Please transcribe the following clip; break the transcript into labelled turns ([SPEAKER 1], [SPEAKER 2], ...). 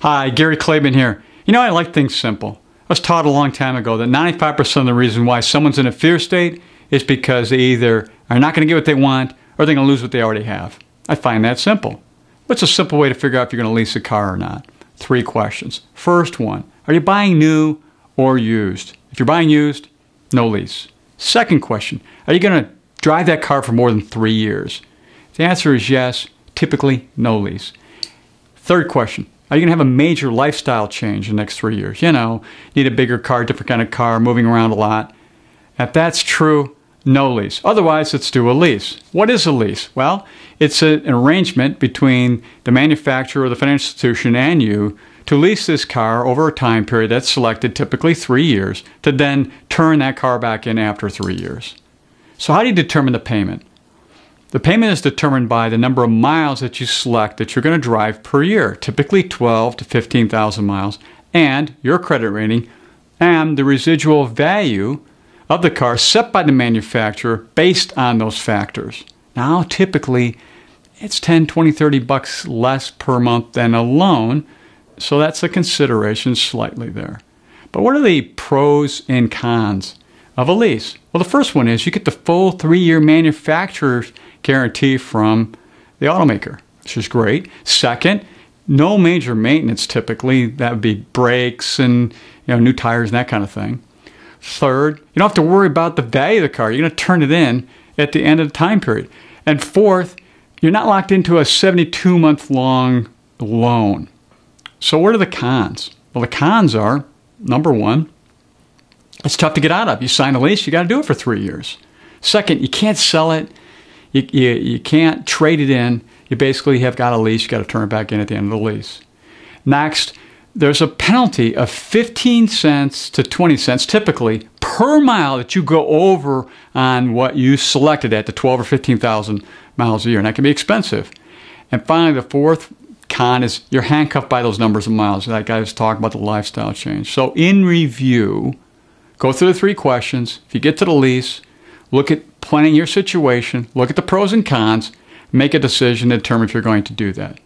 [SPEAKER 1] Hi, Gary Klaban here. You know, I like things simple. I was taught a long time ago that 95% of the reason why someone's in a fear state is because they either are not going to get what they want or they're going to lose what they already have. I find that simple. What's a simple way to figure out if you're going to lease a car or not? 3 questions. First one, are you buying new or used? If you're buying used, no lease. Second question, are you going to drive that car for more than 3 years? If the answer is yes, typically no lease. Third question, are you going to have a major lifestyle change in the next 3 years? You know, need a bigger car, different kind of car, moving around a lot. If that's true, no lease. Otherwise, let's do a lease. What is a lease? Well, it's an arrangement between the manufacturer or the financial institution and you to lease this car over a time period that's selected, typically 3 years, to then turn that car back in after 3 years. So how do you determine the payment? The payment is determined by the number of miles that you select that you're going to drive per year, typically 12 to 15,000 miles, and your credit rating, and the residual value of the car set by the manufacturer based on those factors. Now, typically, it's 10, 20, 30 bucks less per month than a loan, so that's a consideration slightly there. But what are the pros and cons of a lease? Well, the first one is you get the full 3-year manufacturer's guarantee from the automaker, which is great. Second, no major maintenance typically. That would be brakes and new tires and that kind of thing. Third, you don't have to worry about the value of the car. You're going to turn it in at the end of the time period. And fourth, you're not locked into a 72-month long loan. So what are the cons? Well, the cons are, number one, it's tough to get out of. You sign a lease, you got to do it for 3 years. Second, you can't sell it. You can't trade it in. You basically have got a lease. You got to turn it back in at the end of the lease. Next, there's a penalty of 15 cents to 20 cents typically per mile that you go over on what you selected at the 12 or 15,000 miles a year. And that can be expensive. And finally, the fourth con is you're handcuffed by those numbers of miles. Like I was talking about the lifestyle change. So in review, go through the 3 questions. If you get to the lease, look at planning your situation, look at the pros and cons, make a decision to determine if you're going to do that.